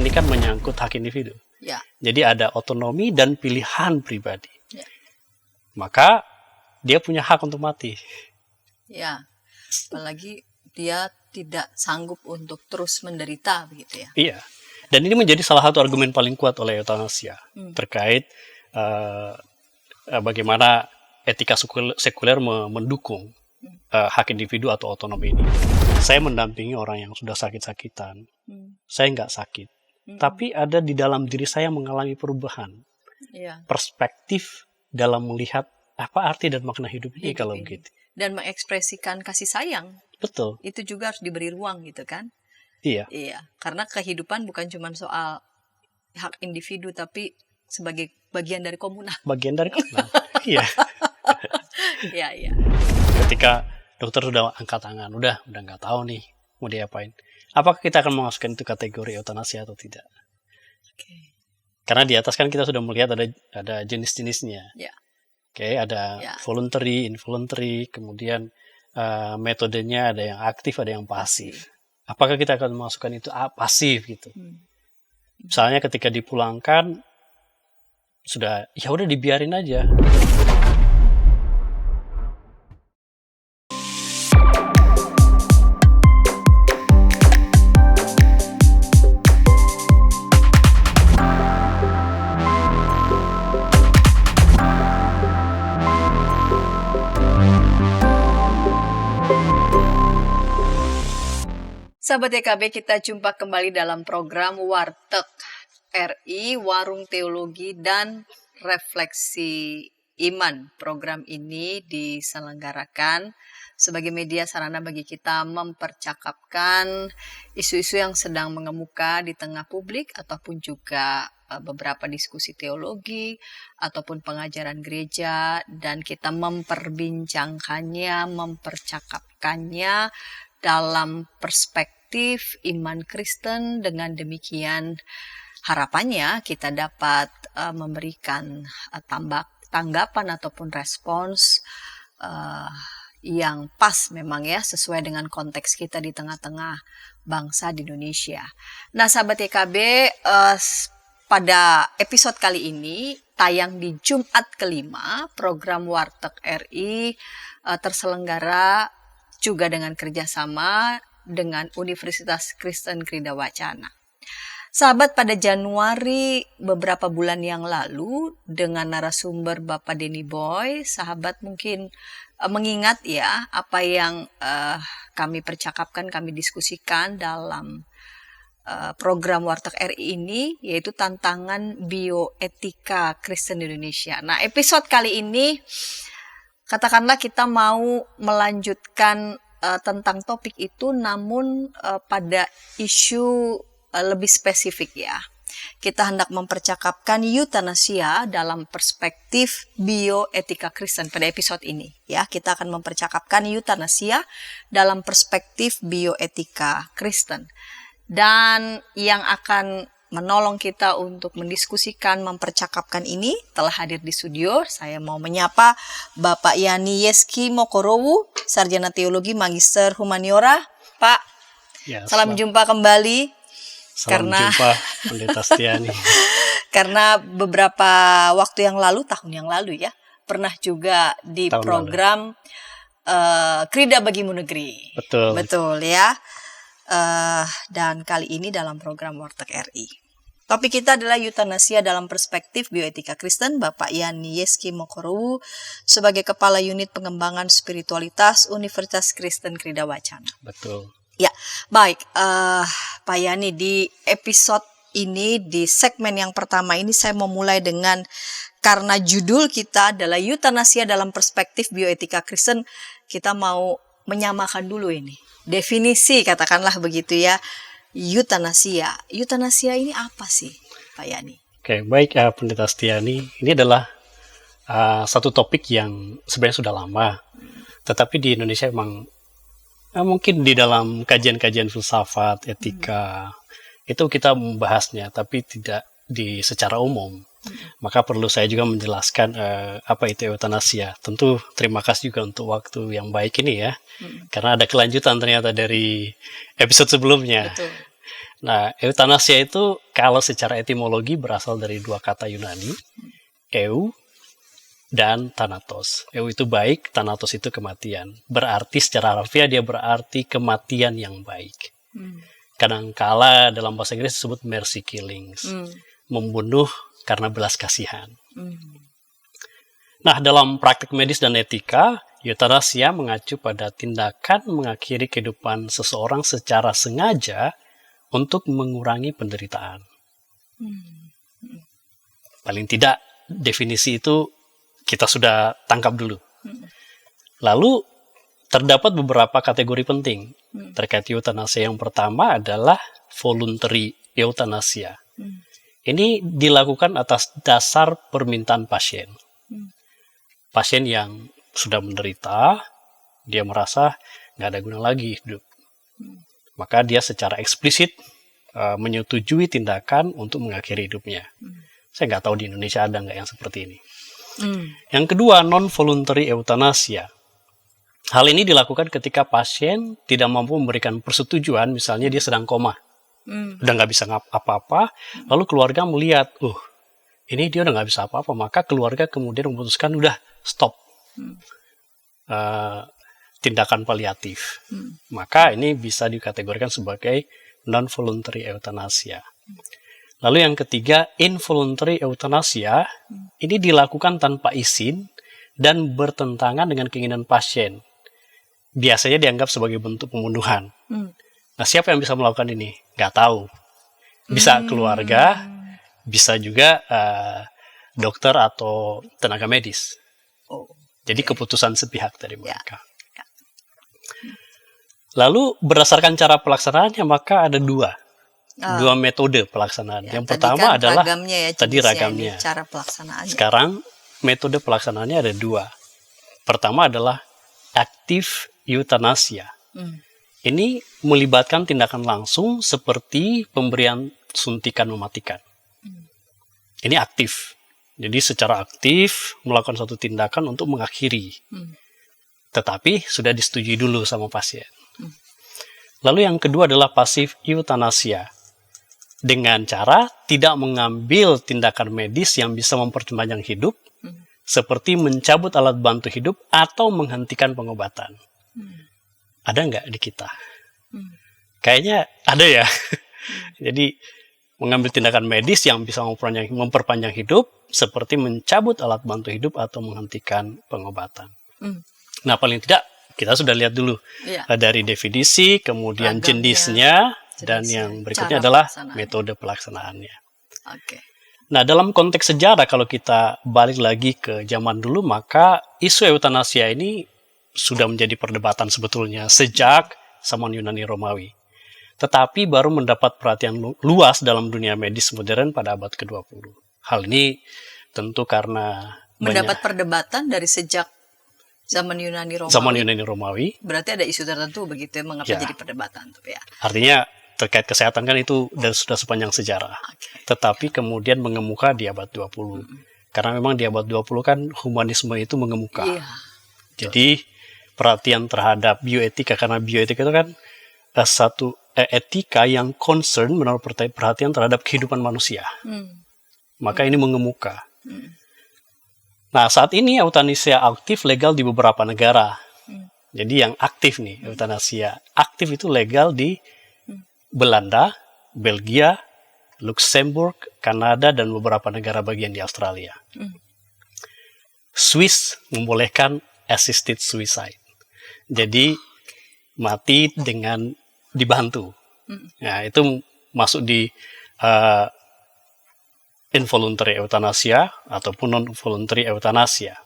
ini kan menyangkut hak individu. Ya. Jadi ada otonomi dan pilihan pribadi. Ya. Maka dia punya hak untuk mati. Ya. Apalagi dia tidak sanggup untuk terus menderita begitu ya. Iya. Dan ini menjadi salah satu argumen paling kuat oleh eutanasia terkait bagaimana etika sekuler mendukung hak individu atau otonomi ini. Saya mendampingi orang yang sudah sakit-sakitan. Saya nggak sakit. Tapi ada di dalam diri saya mengalami perubahan. Perspektif dalam melihat apa arti dan makna hidup ini kalau begitu. Dan mengekspresikan kasih sayang. Betul. Itu juga harus diberi ruang gitu kan. Iya. Iya, karena kehidupan bukan cuma soal hak individu tapi sebagai bagian dari komunal. Bagian dari komunal. Iya. Iya, iya. Ketika dokter sudah angkat tangan, udah nggak tahu nih mau diapain. Apakah kita akan memasukkan itu kategori eutanasia atau tidak? Oke. Karena di atas kan kita sudah melihat ada jenis-jenisnya. Ya. Oke, ada voluntary, involuntary, kemudian metodenya ada yang aktif, ada yang pasif. Apakah kita akan memasukkan itu pasif gitu? Misalnya ketika dipulangkan sudah ya udah dibiarin aja. Sahabat YKB, kita jumpa kembali dalam program Warteg RI, Warung Teologi dan Refleksi Iman. Program ini diselenggarakan sebagai media sarana bagi kita mempercakapkan isu-isu yang sedang mengemuka di tengah publik ataupun juga beberapa diskusi teologi ataupun pengajaran gereja, dan kita memperbincangkannya, mempercakapkannya dalam perspektif iman Kristen. Dengan demikian harapannya kita dapat memberikan tanggapan ataupun respons yang pas memang ya, sesuai dengan konteks kita di tengah-tengah bangsa di Indonesia. Nah sahabat YKB, pada episode kali ini tayang di Jumat kelima, program Warteg RI terselenggara juga dengan kerjasama dengan Universitas Kristen Krida Wacana. Sahabat, pada Januari beberapa bulan yang lalu dengan narasumber Bapak Denny Boy, sahabat mungkin mengingat ya apa yang kami percakapkan, kami diskusikan dalam program Warteg RI ini, yaitu tantangan bioetika Kristen di Indonesia. Nah, episode kali ini katakanlah kita mau melanjutkan tentang topik itu, namun pada isu lebih spesifik ya. Kita hendak mempercakapkan eutanasia dalam perspektif bioetika Kristen pada episode ini. Ya, kita akan mempercakapkan eutanasia dalam perspektif bioetika Kristen. Dan yang akan menolong kita untuk mendiskusikan, mempercakapkan ini telah hadir di studio. Saya mau menyapa Bapak Yani Yeski Mokorowu, Sarjana Teologi, Magister Humaniora. Pak, ya, salam jumpa kembali. Salam jumpa Pendeta Stiani. Karena beberapa waktu yang lalu, tahun yang lalu ya, pernah juga di tahun program Krida Bagimu Negeri. Betul ya. Dan kali ini dalam program Warteg RI. Topik kita adalah eutanasia dalam perspektif bioetika Kristen. Bapak Yani Yeski Mokorowu sebagai Kepala Unit Pengembangan Spiritualitas Universitas Kristen Krida Wacana. Betul. Ya, baik Pak Yani, di episode ini, di segmen yang pertama ini saya mau mulai dengan, karena judul kita adalah eutanasia dalam perspektif bioetika Kristen, kita mau menyamakan dulu ini. Definisi, katakanlah begitu ya, eutanasia. Eutanasia ini apa sih, Pak Yani? Oke, baik Pendeta Stiani. Ini adalah satu topik yang sebenarnya sudah lama, tetapi di Indonesia memang mungkin di dalam kajian-kajian filsafat, etika, itu kita membahasnya, tapi tidak secara umum. Maka perlu saya juga menjelaskan apa itu eutanasia. Tentu terima kasih juga untuk waktu yang baik ini ya, karena ada kelanjutan ternyata dari episode sebelumnya. Betul. Nah, eutanasia itu kalau secara etimologi berasal dari dua kata Yunani, eu dan thanatos. Eu itu baik, thanatos itu kematian. Berarti secara harfiah dia berarti kematian yang baik. Kadangkala dalam bahasa Inggris disebut mercy killings, membunuh karena belas kasihan. Nah, dalam praktik medis dan etika, eutanasia mengacu pada tindakan mengakhiri kehidupan seseorang secara sengaja untuk mengurangi penderitaan. Paling tidak definisi itu kita sudah tangkap dulu. Lalu terdapat beberapa kategori penting terkait eutanasia. Yang pertama adalah voluntary euthanasia. Ini dilakukan atas dasar permintaan pasien. Pasien yang sudah menderita, dia merasa nggak ada guna lagi hidup. Maka dia secara eksplisit menyetujui tindakan untuk mengakhiri hidupnya. Saya nggak tahu di Indonesia ada nggak yang seperti ini. Yang kedua, non-voluntary euthanasia. Hal ini dilakukan ketika pasien tidak mampu memberikan persetujuan, misalnya dia sedang koma, udah nggak bisa apa-apa, lalu keluarga melihat, ini dia udah nggak bisa apa-apa, maka keluarga kemudian memutuskan udah stop tindakan paliatif. Maka ini bisa dikategorikan sebagai non-voluntary euthanasia. Lalu yang ketiga, involuntary euthanasia. Ini dilakukan tanpa izin dan bertentangan dengan keinginan pasien. Biasanya dianggap sebagai bentuk pembunuhan. Nah, siapa yang bisa melakukan ini? Nggak tahu. Bisa keluarga, bisa juga dokter atau tenaga medis. Jadi keputusan sepihak dari mereka. Lalu berdasarkan cara pelaksanaannya maka ada dua metode pelaksanaan. Yang pertama adalah ragamnya. Cara pelaksanaannya. Sekarang metode pelaksanaannya ada dua. Pertama adalah active euthanasia. Ini melibatkan tindakan langsung seperti pemberian suntikan mematikan. Ini aktif. Jadi secara aktif melakukan suatu tindakan untuk mengakhiri. Tetapi sudah disetujui dulu sama pasien. Lalu yang kedua adalah pasif euthanasia. Dengan cara tidak mengambil tindakan medis yang bisa memperpanjang hidup, seperti mencabut alat bantu hidup atau menghentikan pengobatan. Ada nggak di kita? Kayaknya ada ya. Jadi mengambil tindakan medis yang bisa memperpanjang hidup, seperti mencabut alat bantu hidup atau menghentikan pengobatan. Nah, paling tidak kita sudah lihat dulu dari definisi, kemudian jenisnya, dan yang berikutnya adalah metode pelaksanaannya. Nah, dalam konteks sejarah, kalau kita balik lagi ke zaman dulu, maka isu eutanasia ini sudah menjadi perdebatan sebetulnya sejak zaman Yunani Romawi. Tetapi baru mendapat perhatian luas dalam dunia medis modern pada abad ke-20. Hal ini tentu karena mendapat perdebatan dari sejak zaman Yunani Romawi. Berarti ada isu tertentu begitu mengapa jadi perdebatan tuh ya. Artinya terkait kesehatan kan itu sudah sepanjang sejarah. Tetapi kemudian mengemuka di abad 20. Karena memang di abad 20 kan humanisme itu mengemuka. Jadi perhatian terhadap bioetika, karena bioetika itu kan satu etika yang concern menaruh perhatian terhadap kehidupan manusia. Maka ini mengemuka. Nah, saat ini eutanasia aktif legal di beberapa negara. Jadi yang aktif nih, eutanasia aktif itu legal di Belanda, Belgia, Luxembourg, Kanada, dan beberapa negara bagian di Australia. Swiss membolehkan assisted suicide. Jadi mati dengan dibantu. Nah, itu masuk di involuntary euthanasia ataupun non-voluntary euthanasia.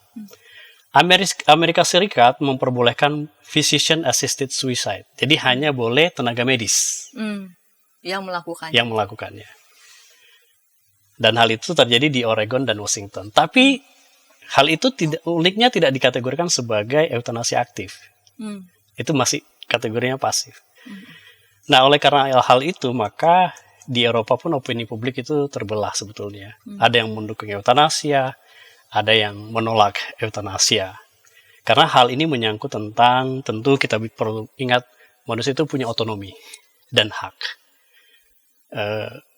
Amerika Serikat memperbolehkan physician assisted suicide. Jadi hanya boleh tenaga medis yang melakukannya. Dan hal itu terjadi di Oregon dan Washington. Tapi hal itu uniknya tidak dikategorikan sebagai euthanasia aktif. Itu masih kategorinya pasif. Nah, oleh karena hal itu, maka di Eropa pun opini publik itu terbelah sebetulnya. Ada yang mendukung eutanasia, ada yang menolak eutanasia. Karena hal ini menyangkut tentang, tentu kita perlu ingat, manusia itu punya otonomi dan hak.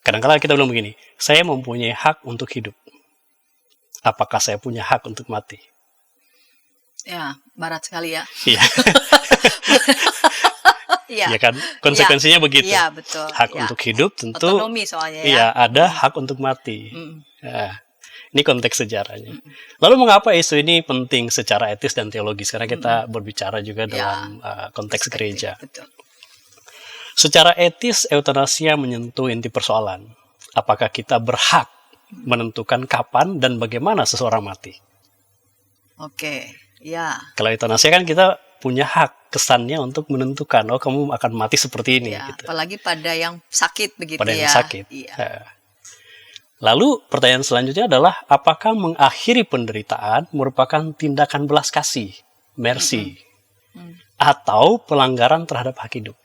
Kadang-kadang kita bilang begini, saya mempunyai hak untuk hidup. Apakah saya punya hak untuk mati? Ya, barat sekali ya. Iya. Iya. Ya kan, konsekuensinya begitu. Iya, betul. Hak Ya. untuk hidup tentu. Otonomi soalnya ya. Iya, ada hak untuk mati. Mm. Ya, ini konteks sejarahnya. Lalu mengapa isu ini penting secara etis dan teologis? Karena kita berbicara juga dalam konteks gereja. Betul. Secara etis, eutanasia menyentuh inti persoalan. Apakah kita berhak menentukan kapan dan bagaimana seseorang mati? Oke, ya. Kalau eutanasia kan kita punya hak kesannya untuk menentukan, oh kamu akan mati seperti ini. Ya, gitu. apalagi pada yang sakit begitu Pada ya. yang sakit. Iya. Lalu pertanyaan selanjutnya adalah, apakah mengakhiri penderitaan merupakan tindakan belas kasih, mercy, atau pelanggaran terhadap hak hidup?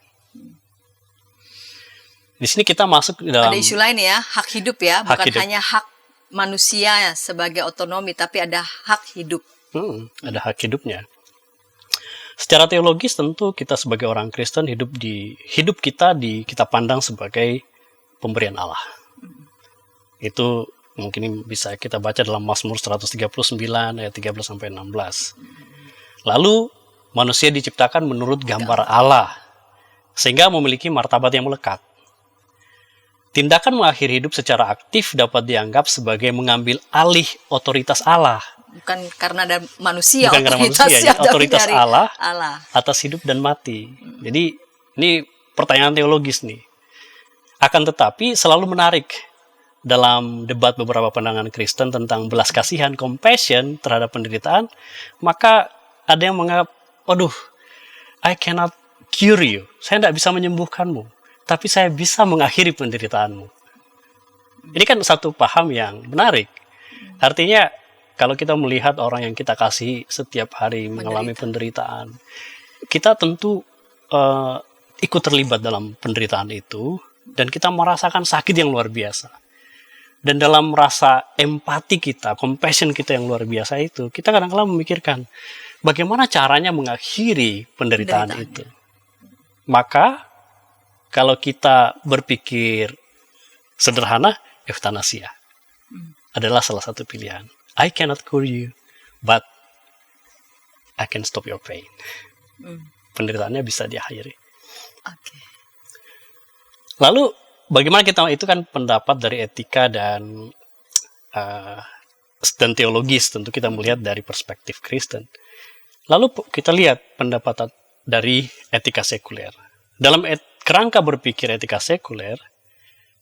Di sini kita masuk dalam... Ada isu lain ya, hak hidup ya, bukan hidup. hanya hak manusia sebagai otonomi, tapi ada hak hidup. Ada hak hidupnya. Secara teologis tentu kita sebagai orang Kristen hidup kita pandang sebagai pemberian Allah. Itu mungkin bisa kita baca dalam Mazmur 139 ayat 13 sampai 16. Lalu manusia diciptakan menurut gambar Allah sehingga memiliki martabat yang melekat. Tindakan mengakhiri hidup secara aktif dapat dianggap sebagai mengambil alih otoritas Allah. Bukan karena ada manusia, Bukan karena manusia, tapi otoritas dari Allah Allah atas hidup dan mati. Jadi ini pertanyaan teologis nih. Akan tetapi selalu menarik dalam debat beberapa pandangan Kristen tentang belas kasihan, compassion terhadap penderitaan, maka ada yang menganggap, waduh, I cannot cure you. Saya tidak bisa menyembuhkanmu, tapi saya bisa mengakhiri penderitaanmu. Ini kan satu paham yang menarik. Artinya, kalau kita melihat orang yang kita kasih setiap hari mengalami penderitaan, kita tentu ikut terlibat dalam penderitaan itu, dan kita merasakan sakit yang luar biasa. Dan dalam rasa empati kita, compassion kita yang luar biasa itu, kita kadang-kadang memikirkan, bagaimana caranya mengakhiri penderitaan itu. Maka, kalau kita berpikir sederhana, eutanasia adalah salah satu pilihan. I cannot cure you, but I can stop your pain. Penderitaannya bisa diakhiri. Okay. Lalu bagaimana kita, itu kan pendapat dari etika dan teologis, tentu kita melihat dari perspektif Kristen. Lalu kita lihat pendapat dari etika sekuler. Dalam kerangka berpikir etika sekuler,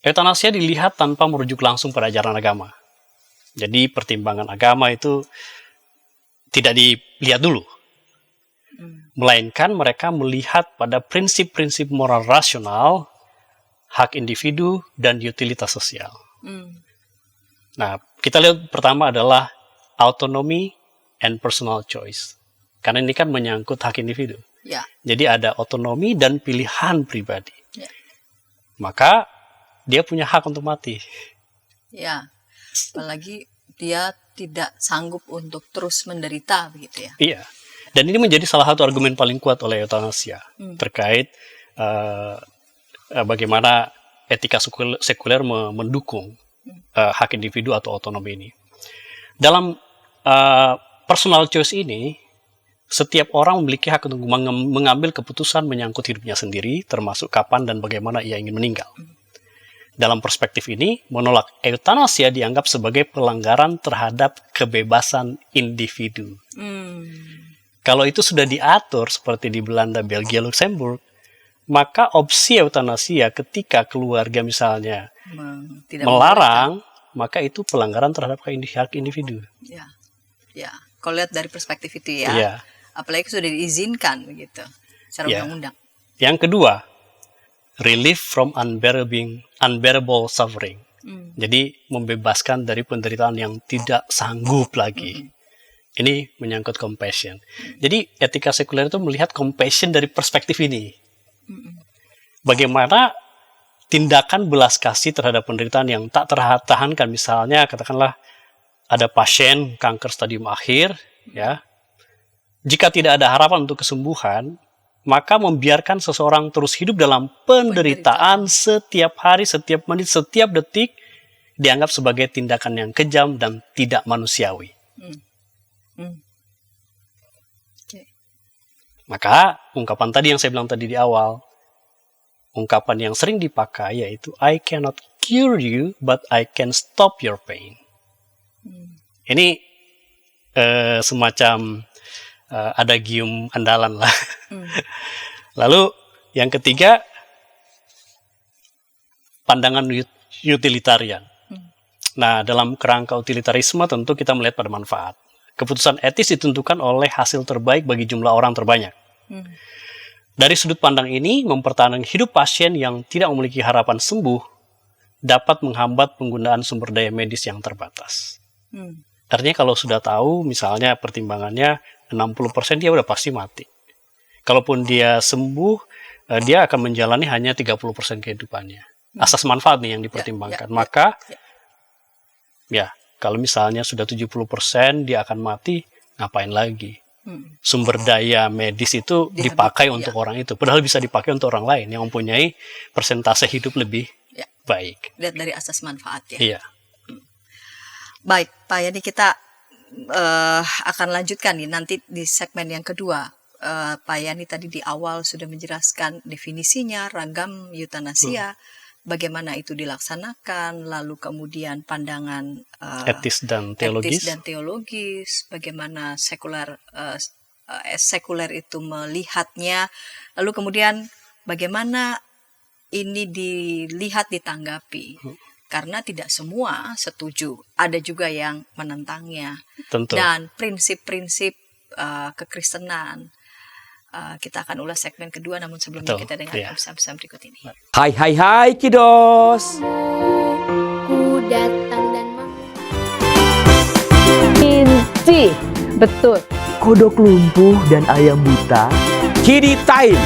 eutanasia dilihat tanpa merujuk langsung pada ajaran agama. Jadi pertimbangan agama itu tidak dilihat dulu. Melainkan mereka melihat pada prinsip-prinsip moral rasional, hak individu, dan utilitas sosial. Nah, kita lihat pertama adalah autonomy and personal choice. Karena ini kan menyangkut hak individu. Ya. Jadi ada otonomi dan pilihan pribadi. Ya. Maka dia punya hak untuk mati. Ya. Apalagi dia tidak sanggup untuk terus menderita begitu ya. Iya. Dan ini menjadi salah satu argumen paling kuat oleh eutanasia terkait bagaimana etika sekuler mendukung hak individu atau otonomi ini. Dalam personal choice ini, setiap orang memiliki hak untuk mengambil keputusan menyangkut hidupnya sendiri, termasuk kapan dan bagaimana ia ingin meninggal. Dalam perspektif ini, menolak eutanasia dianggap sebagai pelanggaran terhadap kebebasan individu. Kalau itu sudah diatur seperti di Belanda, Belgia, Luxembourg, maka opsi eutanasia ketika keluarga misalnya melarang, maka itu pelanggaran terhadap hak individu. Ya, ya. Kalau lihat dari perspektif itu ya, ya. Apalagi sudah diizinkan begitu secara undang-undang. Yang kedua, relief from unbearable suffering. Jadi membebaskan dari penderitaan yang tidak sanggup lagi. Ini menyangkut compassion. Jadi etika sekuler itu melihat compassion dari perspektif ini. Bagaimana tindakan belas kasih terhadap penderitaan yang tak tertahankan, misalnya katakanlah ada pasien kanker stadium akhir, ya. Jika tidak ada harapan untuk kesembuhan, maka membiarkan seseorang terus hidup dalam penderitaan setiap hari, setiap menit, setiap detik dianggap sebagai tindakan yang kejam dan tidak manusiawi. Okay. Maka ungkapan tadi yang saya bilang tadi di awal, ungkapan yang sering dipakai yaitu I cannot cure you, but I can stop your pain. Ini semacam adagium andalan lah. Lalu yang ketiga, pandangan utilitarian. Nah, dalam kerangka utilitarisme tentu kita melihat pada manfaat. Keputusan etis ditentukan oleh hasil terbaik bagi jumlah orang terbanyak. Dari sudut pandang ini, mempertahankan hidup pasien yang tidak memiliki harapan sembuh dapat menghambat penggunaan sumber daya medis yang terbatas. Artinya kalau sudah tahu, misalnya pertimbangannya 60% dia udah pasti mati. Kalaupun dia sembuh, dia akan menjalani hanya 30% kehidupannya. Asas manfaat nih yang dipertimbangkan. Maka, ya, kalau misalnya sudah 70% dia akan mati, ngapain lagi? Sumber daya medis itu dipakai untuk orang itu. Padahal bisa dipakai untuk orang lain yang mempunyai persentase hidup lebih baik. Lihat dari asas manfaat ya. Iya. Baik, Pak Yani, kita akan lanjutkan nih nanti di segmen yang kedua. Pak Yani tadi di awal sudah menjelaskan definisinya, ragam eutanasia, bagaimana itu dilaksanakan, lalu kemudian pandangan etis dan teologis, bagaimana sekuler itu melihatnya, lalu kemudian bagaimana ini dilihat, ditanggapi. Karena tidak semua setuju, ada juga yang menentangnya. Tentu. Dan prinsip-prinsip kekristenan kita akan ulas segmen kedua, namun sebelumnya kita dengarkan pesan-pesan berikut ini. Hai kiddos. Ku datang dan Inci, betul. Kodok lumpuh dan ayam buta. Kiddy time.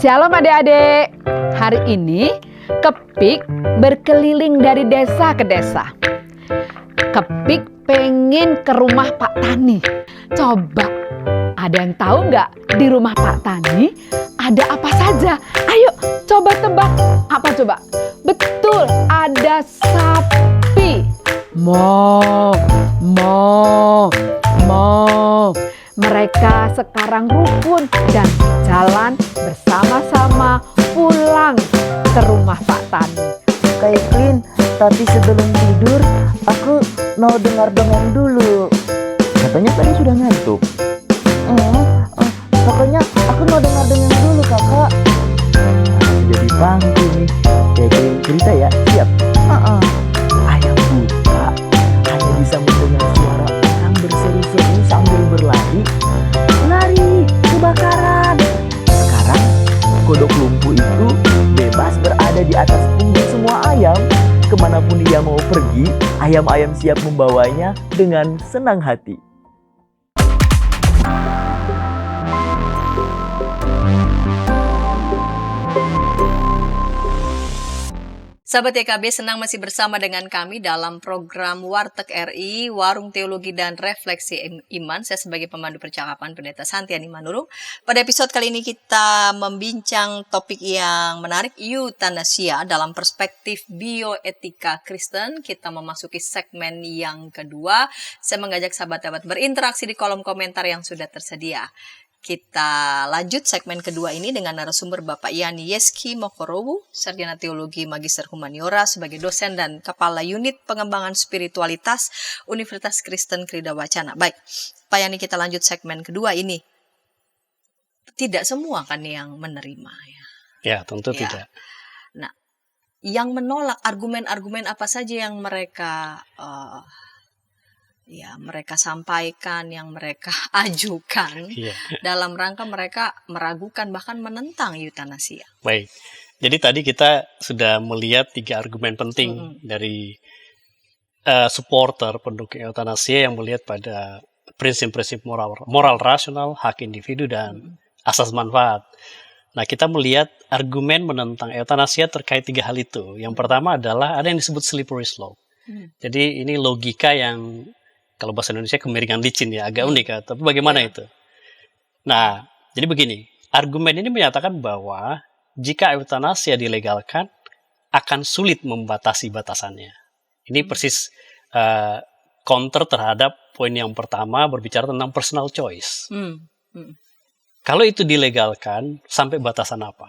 Shalom adik-adik. Hari ini Kepik berkeliling dari desa ke desa. Kepik pengen ke rumah Pak Tani. Coba, ada yang tahu nggak di rumah Pak Tani ada apa saja? Ayo coba tebak. Apa coba? Betul, ada sapi. Mo. Mereka sekarang rukun dan jalan bersama-sama pulang ke rumah Pak Tani. Kak Iklin, tapi sebelum tidur aku mau dengar dongeng dulu. Katanya tadi sudah ngantuk. Pokoknya aku mau dengar dongeng dulu, kakak. Jadi panggung nih. Kayak cerita ya, siap? Ayam buta hanya bisa mendengar suara orang berseru-seru sambil berlari. Lari, kebakaran. Sekarang kodok lumpuh itu bebas berada di atas punggung semua ayam. Kemanapun dia mau pergi, ayam-ayam siap membawanya dengan senang hati. Sahabat YKB, senang masih bersama dengan kami dalam program Warteg RI, Warung Teologi dan Refleksi Iman. Saya sebagai pemandu percakapan Pendeta Santiani Manurung. Pada episode kali ini kita membincang topik yang menarik, eutanasia dalam perspektif bioetika Kristen. Kita memasuki segmen yang kedua. Saya mengajak sahabat-sahabat berinteraksi di kolom komentar yang sudah tersedia. Kita lanjut segmen kedua ini dengan narasumber Bapak Yani Yeski Mokorowu, Sarjana Teologi Magister Humaniora sebagai dosen dan Kepala Unit Pengembangan Spiritualitas Universitas Kristen Krida Wacana. Baik, Pak Yani, kita lanjut segmen kedua ini. Tidak semua kan yang menerima ya? Ya, tentu Ya. tidak. Nah, yang menolak, argumen-argumen apa saja yang mereka mereka sampaikan, yang mereka ajukan Iya. dalam rangka mereka meragukan bahkan menentang eutanasia. Baik. Jadi tadi kita sudah melihat 3 argumen penting dari supporter pendukung eutanasia yang melihat pada prinsip-prinsip moral rasional, hak individu dan asas manfaat. Nah, kita melihat argumen menentang eutanasia terkait 3 hal itu. Yang pertama adalah ada yang disebut slippery slope. Jadi ini logika yang kalau bahasa Indonesia kemiringan licin ya, agak unik ya. Tapi bagaimana itu? Nah, jadi begini, argumen ini menyatakan bahwa jika eutanasia dilegalkan, akan sulit membatasi batasannya. Ini persis counter terhadap poin yang pertama berbicara tentang personal choice. Kalau itu dilegalkan, sampai batasan apa?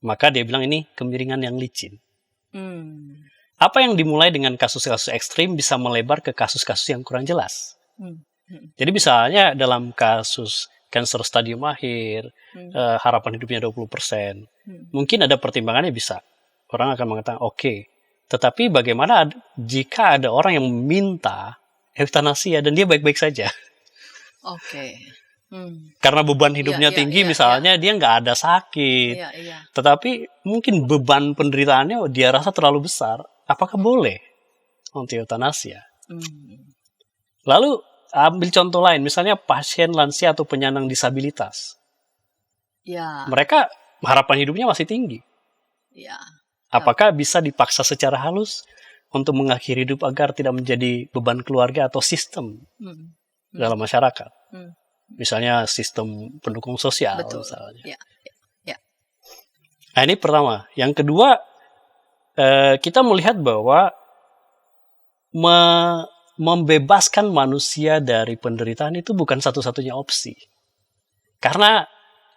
Maka dia bilang ini kemiringan yang licin. Apa yang dimulai dengan kasus-kasus ekstrim bisa melebar ke kasus-kasus yang kurang jelas. Jadi misalnya dalam kasus kanker stadium akhir, harapan hidupnya 20%. Mungkin ada pertimbangannya bisa. Orang akan mengatakan, oke. Tetapi bagaimana jika ada orang yang meminta eutanasia dan dia baik-baik saja? Oke. Karena beban hidupnya tinggi misalnya, dia nggak ada sakit. Tetapi mungkin beban penderitaannya dia rasa terlalu besar. Apakah boleh untuk eutanasia? Lalu ambil contoh lain, misalnya pasien lansia atau penyandang disabilitas. Mereka harapan hidupnya masih tinggi. Apakah bisa dipaksa secara halus untuk mengakhiri hidup agar tidak menjadi beban keluarga atau sistem dalam masyarakat? Misalnya sistem pendukung sosial. Betul. Misalnya. Nah, ini pertama. Yang kedua, kita melihat bahwa membebaskan manusia dari penderitaan itu bukan satu-satunya opsi. Karena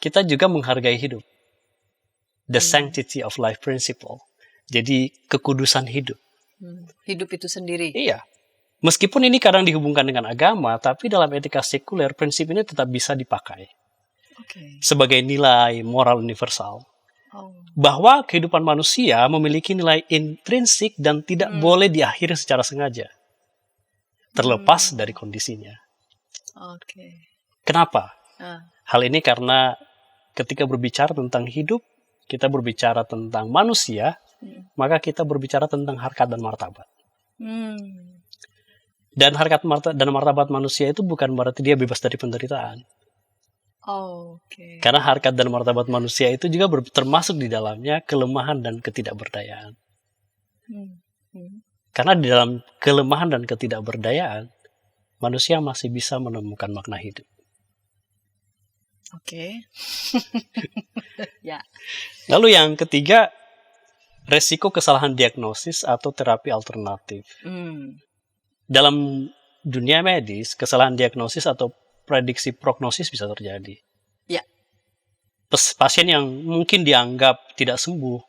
kita juga menghargai hidup. The sanctity of life principle. Jadi kekudusan hidup. Hidup itu sendiri. Iya. Meskipun ini kadang dihubungkan dengan agama, tapi dalam etika sekuler prinsip ini tetap bisa dipakai sebagai nilai moral universal. Bahwa kehidupan manusia memiliki nilai intrinsik dan tidak boleh diakhiri secara sengaja. Terlepas dari kondisinya. Kenapa? Hal ini karena ketika berbicara tentang hidup, kita berbicara tentang manusia, maka kita berbicara tentang harkat dan martabat. Dan harkat dan martabat manusia itu bukan berarti dia bebas dari penderitaan. Karena harkat dan martabat manusia itu juga termasuk di dalamnya kelemahan dan ketidakberdayaan. Karena di dalam kelemahan dan ketidakberdayaan, manusia masih bisa menemukan makna hidup. Lalu yang ketiga, resiko kesalahan diagnosis atau terapi alternatif. Dalam dunia medis, kesalahan diagnosis atau prediksi prognosis bisa terjadi. Pasien yang mungkin dianggap tidak sembuh,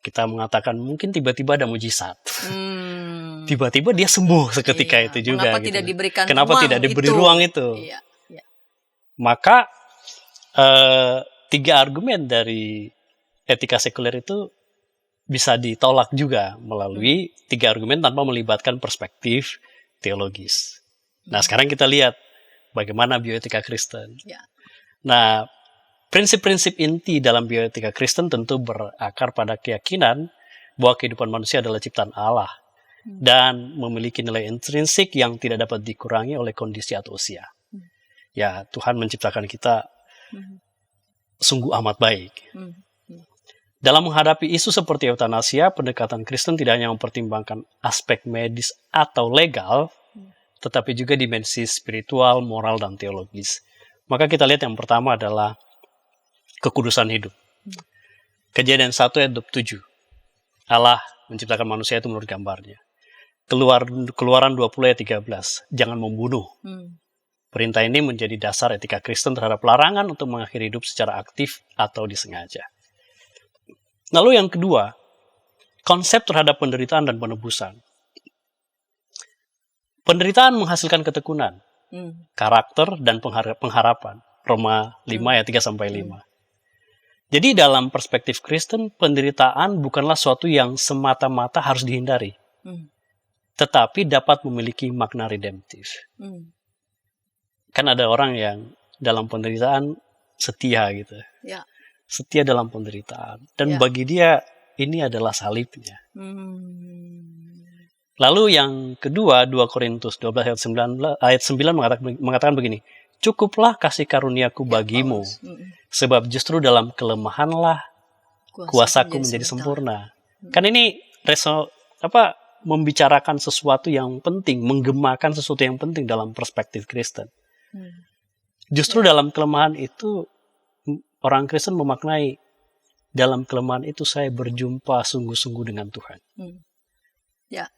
kita mengatakan mungkin tiba-tiba ada mujizat. Tiba-tiba dia sembuh seketika itu juga. Kenapa tidak diberikan Kenapa ruang tidak diberi itu? ruang itu? Maka 3 argumen dari etika sekuler itu bisa ditolak juga melalui 3 argumen tanpa melibatkan perspektif teologis. Nah, sekarang kita lihat bagaimana bioetika Kristen. Nah, prinsip-prinsip inti dalam bioetika Kristen tentu berakar pada keyakinan bahwa kehidupan manusia adalah ciptaan Allah dan memiliki nilai intrinsik yang tidak dapat dikurangi oleh kondisi atau usia. Ya, Tuhan menciptakan kita sungguh amat baik. Dalam menghadapi isu seperti eutanasia, pendekatan Kristen tidak hanya mempertimbangkan aspek medis atau legal, tetapi juga dimensi spiritual, moral, dan teologis. Maka kita lihat yang pertama adalah kekudusan hidup. Kejadian 1 ayat 27. Allah menciptakan manusia itu menurut gambarnya. Keluaran 20 ayat 13. Jangan membunuh. Perintah ini menjadi dasar etika Kristen terhadap larangan untuk mengakhiri hidup secara aktif atau disengaja. Lalu yang kedua, konsep terhadap penderitaan dan penebusan. Penderitaan menghasilkan ketekunan, karakter, dan pengharapan. Roma 5 ayat 3-5. Jadi dalam perspektif Kristen, penderitaan bukanlah suatu yang semata-mata harus dihindari. Tetapi dapat memiliki makna redemptif. Kan ada orang yang dalam penderitaan setia gitu. Ya. Setia dalam penderitaan. Dan bagi dia ini adalah salibnya. Lalu yang kedua, 2 Korintus 12 ayat 9 mengatakan begini. Cukuplah kasih karuniaku bagimu. Sebab justru dalam kelemahanlah kuasaku menjadi sempurna. Kan ini membicarakan sesuatu yang penting, menggemakan sesuatu yang penting dalam perspektif Kristen. Justru dalam kelemahan itu, orang Kristen memaknai, dalam kelemahan itu saya berjumpa sungguh-sungguh dengan Tuhan. Ya,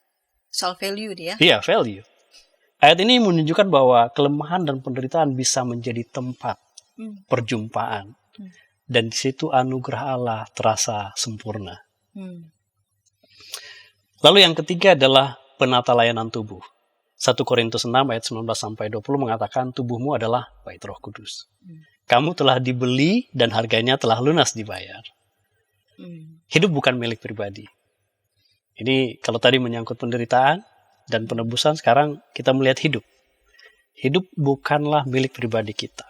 soal value dia. Iya, value. Ayat ini menunjukkan bahwa kelemahan dan penderitaan bisa menjadi tempat perjumpaan. Dan di situ anugerah Allah terasa sempurna. Lalu yang ketiga adalah penata layanan tubuh. 1 Korintus 6 ayat 19-20 mengatakan tubuhmu adalah bait Roh Kudus. Kamu telah dibeli dan harganya telah lunas dibayar. Hidup bukan milik pribadi. Ini kalau tadi menyangkut penderitaan dan penebusan, sekarang kita melihat hidup. Hidup bukanlah milik pribadi kita.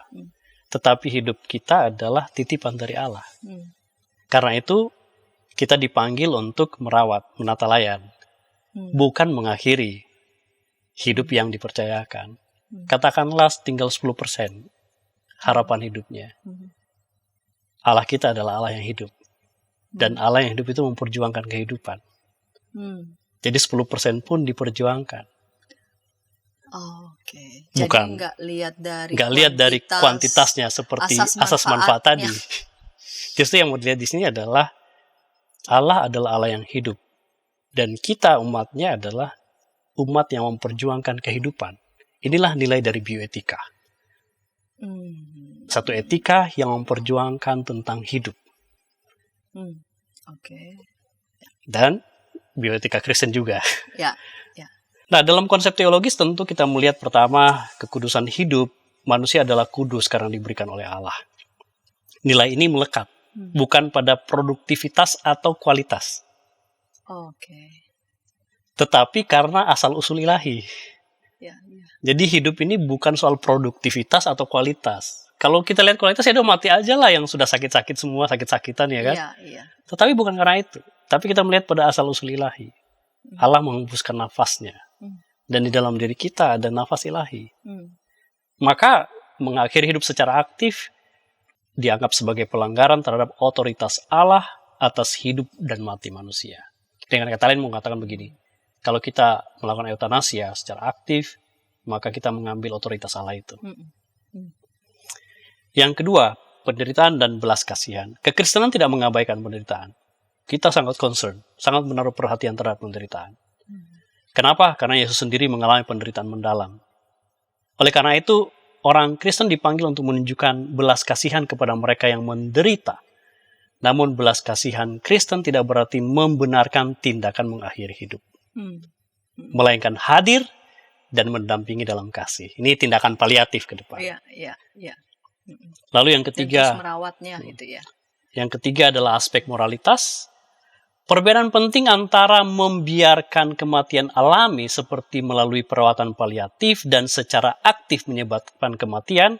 Tetapi hidup kita adalah titipan dari Allah. Karena itu kita dipanggil untuk merawat, menata layan. Bukan mengakhiri hidup yang dipercayakan. Katakanlah tinggal 10% harapan hidupnya. Allah kita adalah Allah yang hidup. Dan Allah yang hidup itu memperjuangkan kehidupan. Jadi 10% pun diperjuangkan. Oke. Bukan. Jadi nggak lihat dari kuantitasnya seperti asas manfaat tadi. Justru yang mau dilihat di sini adalah Allah adalah Allah yang hidup. Dan kita umatnya adalah umat yang memperjuangkan kehidupan. Inilah nilai dari bioetika. Satu etika yang memperjuangkan tentang hidup. Dan bioetika Kristen juga. Ya. Nah, dalam konsep teologis tentu kita melihat pertama kekudusan hidup. Manusia adalah kudus karena diberikan oleh Allah. Nilai ini melekat. Bukan pada produktivitas atau kualitas. Tetapi karena asal-usul ilahi. Jadi hidup ini bukan soal produktivitas atau kualitas. Kalau kita lihat kualitas, ya udah mati aja lah yang sudah sakit-sakit semua, sakit-sakitan ya kan. Tetapi bukan karena itu. Tapi kita melihat pada asal-usul ilahi. Allah menghembuskan nafasnya. Dan di dalam diri kita ada nafas ilahi. Maka mengakhiri hidup secara aktif dianggap sebagai pelanggaran terhadap otoritas Allah atas hidup dan mati manusia. Dengan kata lain mengatakan begini, kalau kita melakukan eutanasia secara aktif, maka kita mengambil otoritas Allah itu. Yang kedua, penderitaan dan belas kasihan. Kekristenan tidak mengabaikan penderitaan. Kita sangat concern, sangat menaruh perhatian terhadap penderitaan. Kenapa? Karena Yesus sendiri mengalami penderitaan mendalam. Oleh karena itu, orang Kristen dipanggil untuk menunjukkan belas kasihan kepada mereka yang menderita. Namun belas kasihan Kristen tidak berarti membenarkan tindakan mengakhiri hidup. Melainkan hadir dan mendampingi dalam kasih. Ini tindakan paliatif ke depan. Lalu yang ketiga, merawatnya itu ya. Yang ketiga adalah aspek moralitas. Perbedaan penting antara membiarkan kematian alami seperti melalui perawatan paliatif dan secara aktif menyebabkan kematian,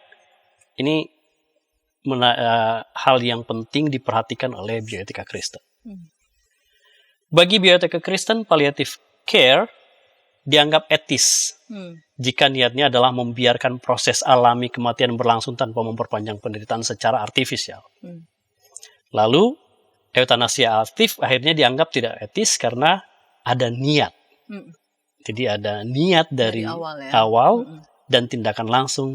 ini hal yang penting diperhatikan oleh bioetika Kristen. Bagi bioetika Kristen, palliative care dianggap etis jika niatnya adalah membiarkan proses alami kematian berlangsung tanpa memperpanjang penderitaan secara artifisial. Lalu, Eutanasia aktif akhirnya dianggap tidak etis karena ada niat. Mm. Jadi ada niat dari awal ya. awal Mm-mm. dan tindakan langsung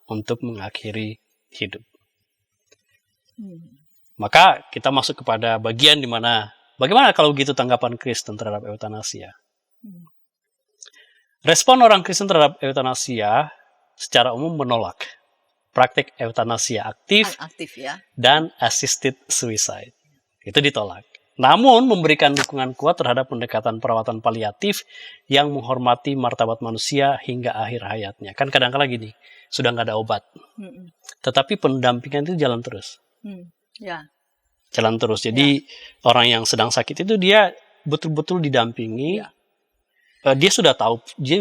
untuk mengakhiri hidup. Mm. Maka kita masuk kepada bagian di mana bagaimana kalau begitu tanggapan Kristen terhadap eutanasia. Mm. Respon orang Kristen terhadap eutanasia secara umum menolak praktek eutanasia aktif Aktif ya. dan assisted suicide. Itu ditolak. Namun memberikan dukungan kuat terhadap pendekatan perawatan paliatif yang menghormati martabat manusia hingga akhir hayatnya. Kan kadang-kala gini, sudah nggak ada obat. Mm-mm. Tetapi pendampingan itu jalan terus. Mm. Ya. Jalan terus. Jadi orang yang sedang sakit itu dia betul-betul didampingi. Ya. Dia sudah tahu, dia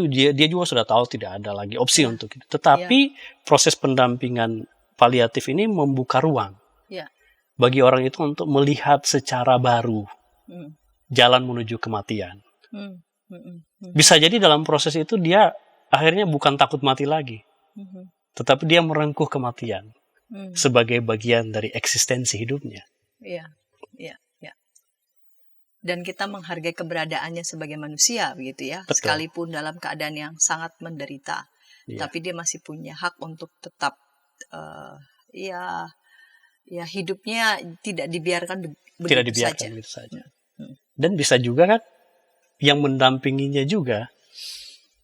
juga sudah tahu tidak ada lagi opsi untuk itu. Tetapi proses pendampingan paliatif ini membuka ruang Ya. bagi orang itu untuk melihat secara baru Mm. jalan menuju kematian. Mm. Mm-mm. Mm. Bisa jadi dalam proses itu dia akhirnya bukan takut mati lagi, Mhm. tetapi dia merengkuh kematian Mm. sebagai bagian dari eksistensi hidupnya. Iya, iya, iya. Dan kita menghargai keberadaannya sebagai manusia, begitu ya. Betul. Sekalipun dalam keadaan yang sangat menderita, Iya. tapi dia masih punya hak untuk tetap, ya hidupnya tidak dibiarkan begitu Tidak dibiarkan saja. begitu saja. Hmm. Dan bisa juga kan yang mendampinginya juga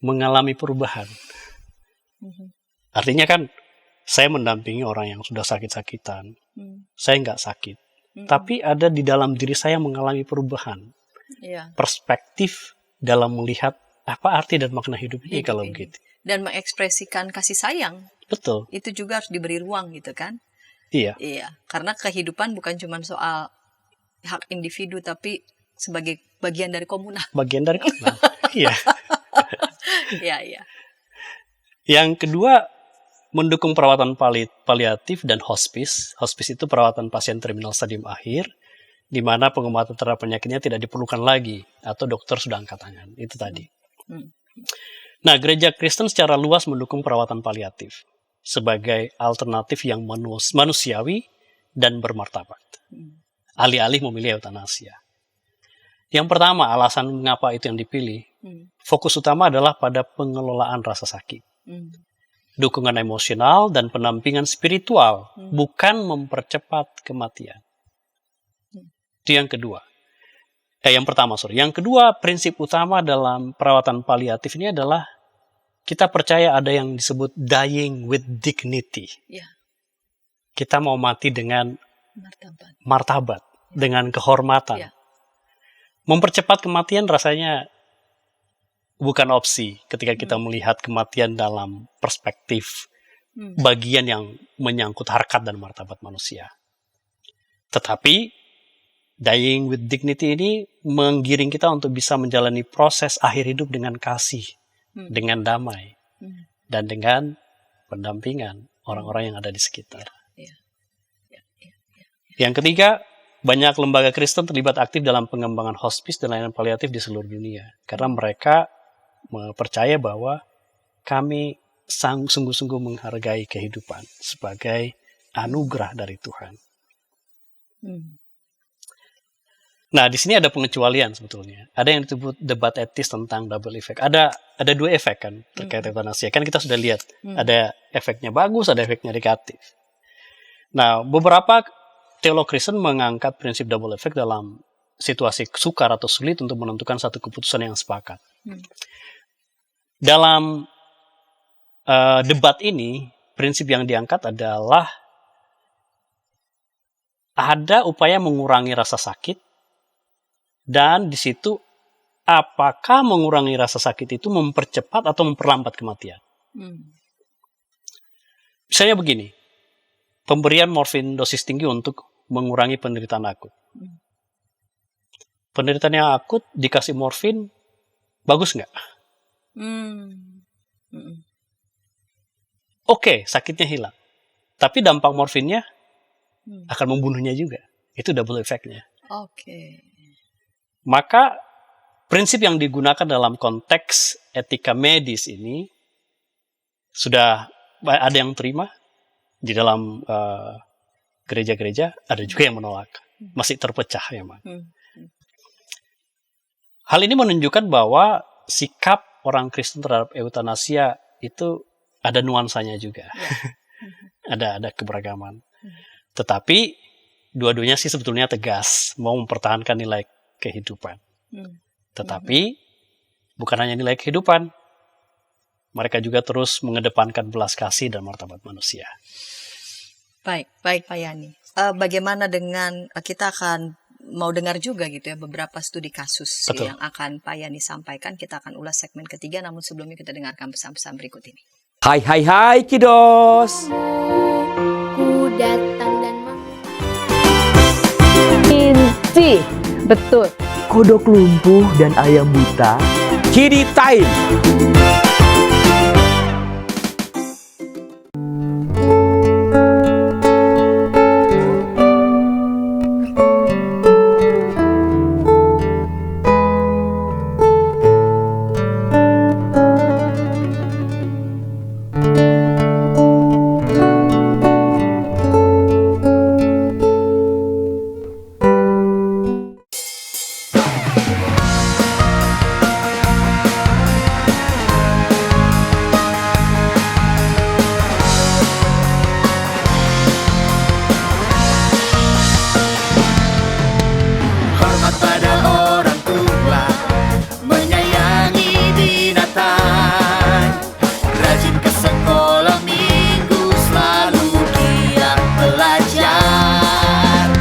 mengalami perubahan. Mhm. Artinya kan saya mendampingi orang yang sudah sakit-sakitan. Hmm. Saya nggak sakit. Mhm. Tapi ada di dalam diri saya mengalami perubahan. Iya. Perspektif dalam melihat apa arti dan makna hidup ini Hidup kalau ini. begitu. Dan mengekspresikan kasih sayang, Betul. itu juga harus diberi ruang gitu kan. Iya. Iya, karena kehidupan bukan cuma soal hak individu, tapi sebagai bagian dari komunal. Bagian dari kenal. Iya. Iya, iya. Yang kedua, mendukung perawatan paliatif dan hospice. Hospice itu perawatan pasien terminal stadium akhir, di mana pengobatan terhadap penyakitnya tidak diperlukan lagi, atau dokter sudah angkat tangan. Itu tadi. Hmm. Nah, gereja Kristen secara luas mendukung perawatan paliatif sebagai alternatif yang manusiawi dan bermartabat. Hmm. Alih-alih memilih eutanasia. Yang pertama, alasan mengapa itu yang dipilih, Hmm. fokus utama adalah pada pengelolaan rasa sakit. Hmm. Dukungan emosional dan pendampingan spiritual, bukan mempercepat kematian. Itu yang kedua. Yang pertama, Yang kedua, prinsip utama dalam perawatan paliatif ini adalah kita percaya ada yang disebut dying with dignity. Ya, Kita mau mati dengan martabat. martabat, dengan kehormatan. Ya. Mempercepat kematian rasanya bukan opsi ketika kita melihat kematian dalam perspektif Hmm. bagian yang menyangkut harkat dan martabat manusia. Tetapi dying with dignity ini menggiring kita untuk bisa menjalani proses akhir hidup dengan kasih, dengan damai, dan dengan pendampingan orang-orang yang ada di sekitar. Ya. Ya. Ya. Yang ketiga, banyak lembaga Kristen terlibat aktif dalam pengembangan hospice dan layanan paliatif di seluruh dunia. Karena mereka percaya bahwa kami sungguh-sungguh menghargai kehidupan sebagai anugerah dari Tuhan. Hmm. Nah, di sini ada pengecualian sebetulnya. Ada yang disebut debat etis tentang double effect. Ada dua efek kan terkait eutanasia. Kan kita sudah lihat ada efeknya bagus, ada efeknya negatif. Nah, beberapa teolog Kristen mengangkat prinsip double effect dalam situasi sukar atau sulit untuk menentukan satu keputusan yang sepakat. Dalam debat ini, prinsip yang diangkat adalah ada upaya mengurangi rasa sakit, dan di situ apakah mengurangi rasa sakit itu mempercepat atau memperlambat kematian. Misalnya begini, pemberian morfin dosis tinggi untuk mengurangi penderitaan akut. Penderitaan yang akut dikasih morfin, bagus nggak? Oke, sakitnya hilang. Tapi dampak morfinnya akan membunuhnya juga. Itu double effect-nya. Oke. Maka prinsip yang digunakan dalam konteks etika medis ini sudah ada yang terima di dalam gereja-gereja, ada juga yang menolak. masih terpecah memang. Hmm. Hal ini menunjukkan bahwa sikap orang Kristen terhadap eutanasia itu ada nuansanya juga. ada keberagaman. Tetapi dua-duanya sih sebetulnya tegas mau mempertahankan nilai kehidupan. Tetapi bukan hanya nilai kehidupan, mereka juga terus mengedepankan belas kasih dan martabat manusia. Baik Pak Yani. Bagaimana dengan kita akan mau dengar juga gitu ya beberapa studi kasus Betul. yang akan Pak Yani sampaikan. Kita akan ulas segmen ketiga, namun sebelumnya kita dengarkan pesan-pesan berikut ini. Hai Kidos. Ku datang dan Inci, betul. Kodok lumpuh dan ayam buta. Kiddy Time. Hormat pada orang tua, menyayangi binatang, rajin ke sekolah minggu, selalu giat belajar,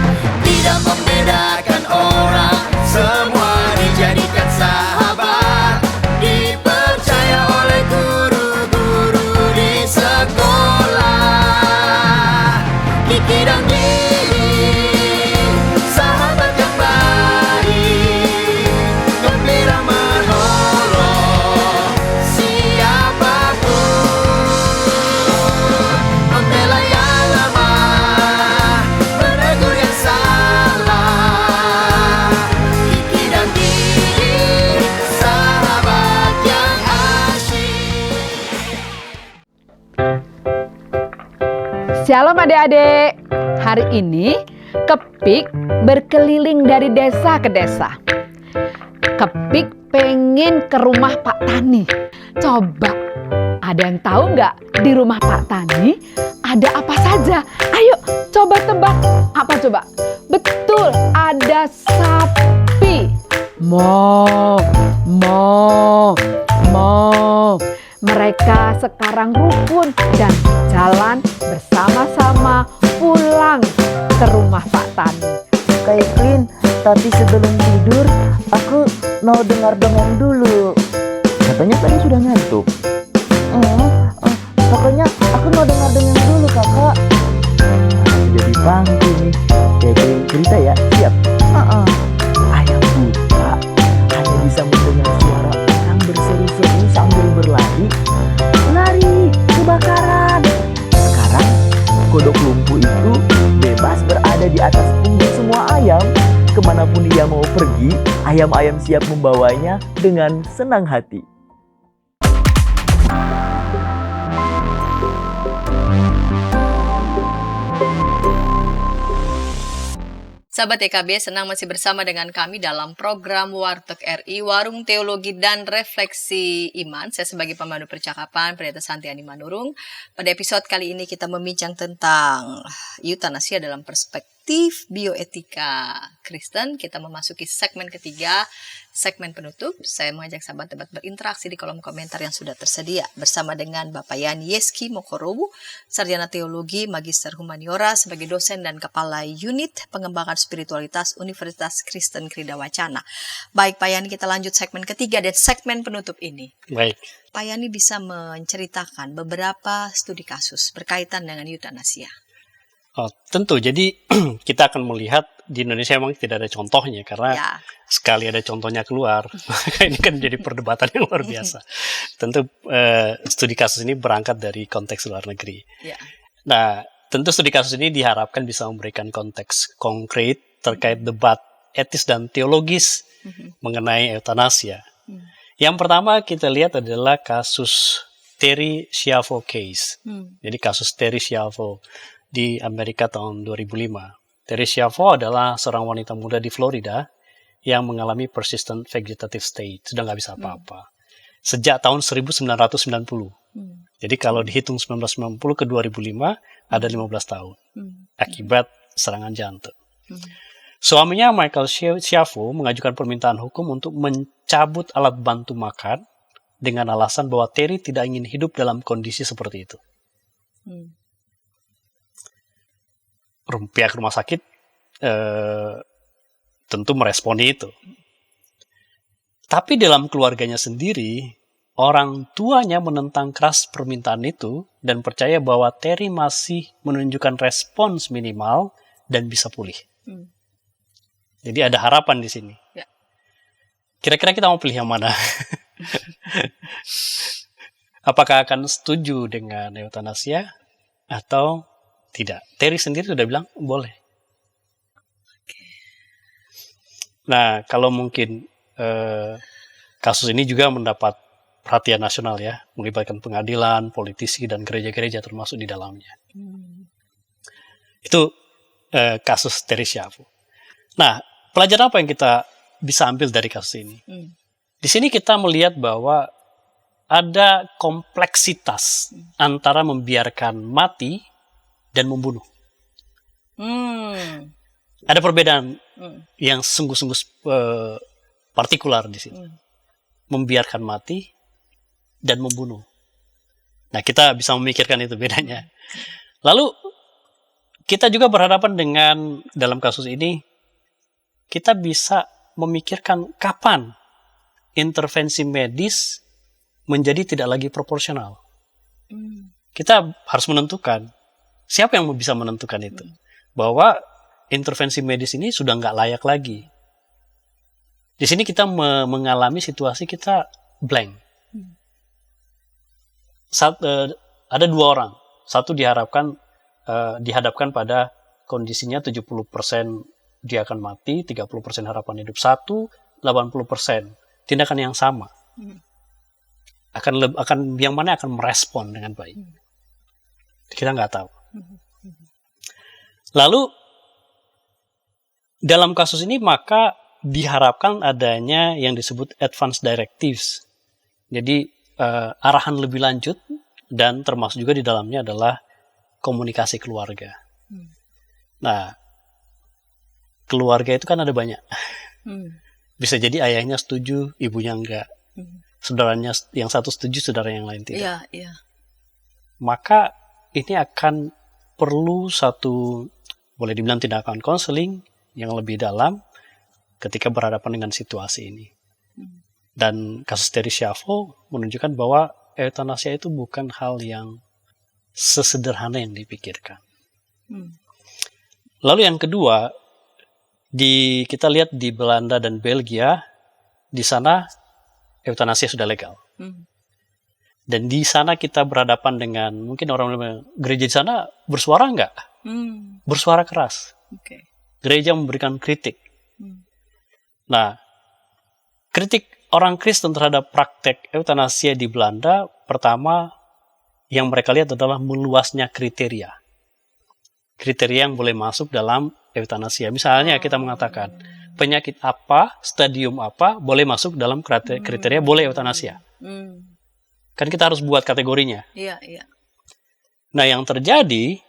tidak membedakan orang, semua dijadikan sahabat, dipercaya oleh guru-guru di sekolah. Kiki dan Didi, sahabat yang baik, gembira menolong siapapun, membela yang lemah, menegur yang salah. Kiki dan Didi, sahabat yang asyik. Shalom adik-adik. Hari ini Kepik berkeliling dari desa ke desa. Kepik pengen ke rumah Pak Tani. Coba, ada yang tahu nggak di rumah Pak Tani ada apa saja? Ayo coba tebak. Apa coba? Betul, ada sapi. Mo. Mereka sekarang rukun dan jalan bersama-sama pulang ke rumah Pak Tani. Kak Iklin, tapi sebelum tidur aku mau dengar dongeng dulu. Katanya tadi sudah ngantuk. Pokoknya aku mau dengar dongeng dulu kakak. Jadi panggung nih. Kayak cerita ya, siap? Ayam buta hanya bisa mendengar suara orang berseru-seru sambil berlari. Lari, kebakaran. Sekarang kodok lumpuh itu bebas berada di atas punggung semua ayam. Kemanapun ia mau pergi, ayam-ayam siap membawanya dengan senang hati. Sahabat EKB, senang masih bersama dengan kami dalam program Warteg RI, Warung Teologi dan Refleksi Iman. Saya sebagai pemandu percakapan, Pendeta Santiani Manurung. Pada episode kali ini kita membincang tentang eutanasia dalam perspektif bioetika Kristen. Kita memasuki segmen ketiga, segmen penutup. Saya mengajak sahabat-sahabat berinteraksi di kolom komentar yang sudah tersedia bersama dengan Bapak Yani Yeski Mokorobu, Sarjana Teologi, Magister Humaniora sebagai dosen dan Kepala Unit Pengembangan Spiritualitas Universitas Kristen Krida Wacana. Baik Pak Yani, kita lanjut segmen ketiga dan segmen penutup ini. Baik. Pak Yani bisa menceritakan beberapa studi kasus berkaitan dengan eutanasia. Oh, tentu. Jadi kita akan melihat di Indonesia memang tidak ada contohnya karena Ya. sekali ada contohnya keluar, maka ini kan jadi perdebatan yang luar biasa. Tentu studi kasus ini berangkat dari konteks luar negeri. Ya. Nah, tentu studi kasus ini diharapkan bisa memberikan konteks konkret terkait debat etis dan teologis mengenai eutanasia. Yang pertama kita lihat adalah kasus Terry Schiavo case. Jadi kasus Terry Schiavo di Amerika tahun 2005. Terry Schiavo adalah seorang wanita muda di Florida yang mengalami persistent vegetative state, sudah nggak bisa apa-apa. Sejak tahun 1990. Jadi kalau dihitung 1990 ke 2005, ada 15 tahun. Akibat serangan jantung. Suaminya Michael Schiavo mengajukan permintaan hukum untuk mencabut alat bantu makan dengan alasan bahwa Terry tidak ingin hidup dalam kondisi seperti itu. Pihak rumah sakit tentu meresponi itu. Tapi dalam keluarganya sendiri, orang tuanya menentang keras permintaan itu dan percaya bahwa Terry masih menunjukkan respons minimal dan bisa pulih. Jadi ada harapan di sini. Ya. Kira-kira kita mau pilih yang mana? Apakah akan setuju dengan eutanasia atau tidak? Terry sendiri sudah bilang boleh. Nah, kalau mungkin kasus ini juga mendapat perhatian nasional ya, melibatkan pengadilan, politisi, dan gereja-gereja termasuk di dalamnya. Itu kasus Terry Schiavo. Nah, pelajaran apa yang kita bisa ambil dari kasus ini? Di sini kita melihat bahwa ada kompleksitas antara membiarkan mati dan membunuh. Ada perbedaan yang sungguh-sungguh partikular di sini. Membiarkan mati dan membunuh. Nah, kita bisa memikirkan itu bedanya. Lalu, kita juga berhadapan dengan, dalam kasus ini, kita bisa memikirkan kapan intervensi medis menjadi tidak lagi proporsional. Kita harus menentukan, siapa yang bisa menentukan itu? Bahwa intervensi medis ini sudah nggak layak lagi. Di sini kita mengalami situasi kita blank. Ada dua orang. Satu dihadapkan pada kondisinya 70% dia akan mati, 30% harapan hidup. 80% tindakan yang sama. Akan yang mana akan merespon dengan baik. Kita nggak tahu. Lalu dalam kasus ini maka diharapkan adanya yang disebut advance directives. Jadi arahan lebih lanjut dan termasuk juga di dalamnya adalah komunikasi keluarga. Nah, keluarga itu kan ada banyak. Bisa jadi ayahnya setuju, ibunya enggak. Saudaranya yang satu setuju, saudara yang lain tidak. Iya. Maka ini akan perlu satu, boleh dibilang tindakan konseling yang lebih dalam ketika berhadapan dengan situasi ini. Dan kasus Terry Schiavo menunjukkan bahwa eutanasia itu bukan hal yang sesederhana yang dipikirkan. Lalu yang kedua, kita lihat di Belanda dan Belgia, di sana eutanasia sudah legal. Dan di sana kita berhadapan dengan mungkin orang gereja di sana bersuara enggak? Bersuara keras. Gereja memberikan kritik. Nah, kritik orang Kristen terhadap praktek eutanasia di Belanda, pertama yang mereka lihat adalah meluasnya kriteria. Kriteria yang boleh masuk dalam eutanasia. Misalnya kita mengatakan penyakit apa, stadium apa boleh masuk dalam kriteria boleh eutanasia. Kan kita harus buat kategorinya. Iya. Nah, yang terjadi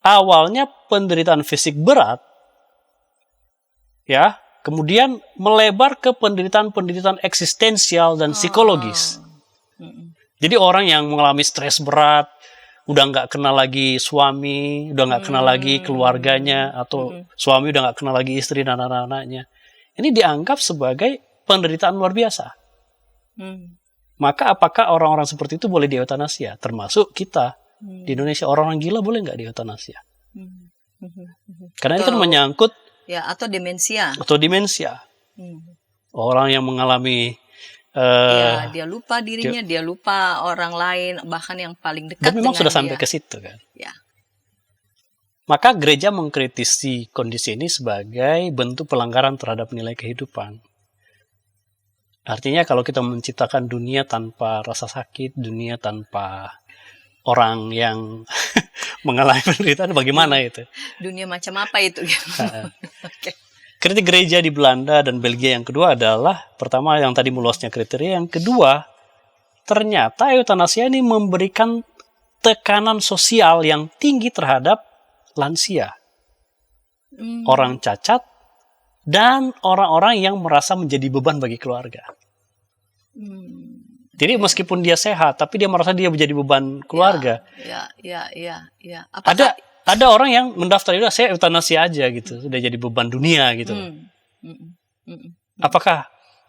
awalnya penderitaan fisik berat, ya, kemudian melebar ke penderitaan eksistensial dan psikologis. Jadi orang yang mengalami stres berat, udah nggak kenal lagi suami, udah nggak kenal lagi keluarganya, atau suami udah nggak kenal lagi istri dan anak-anaknya. Ini dianggap sebagai penderitaan luar biasa. Maka apakah orang-orang seperti itu boleh dieutanasia? Termasuk kita di Indonesia, orang-orang gila boleh nggak dieutanasia? Karena itu kan menyangkut ya, atau demensia. Orang yang mengalami ya, dia lupa dirinya, dia lupa orang lain, bahkan yang paling dekat dan memang dengan sudah sampai dia. ke situ kan. Ya. Maka gereja mengkritisi kondisi ini sebagai bentuk pelanggaran terhadap nilai kehidupan. Artinya kalau kita menciptakan dunia tanpa rasa sakit, dunia tanpa orang yang mengalami penderitaan bagaimana itu. Dunia macam apa itu? Oke. Kritik gereja di Belanda dan Belgia yang kedua adalah, pertama yang tadi meluasnya kriteria, yang kedua ternyata eutanasia ini memberikan tekanan sosial yang tinggi terhadap lansia, orang cacat, dan orang-orang yang merasa menjadi beban bagi keluarga. Jadi meskipun dia sehat, tapi dia merasa dia menjadi beban keluarga. Ya. Ada orang yang mendaftar itu, saya eutanasi aja gitu, sudah jadi beban dunia gitu. Apakah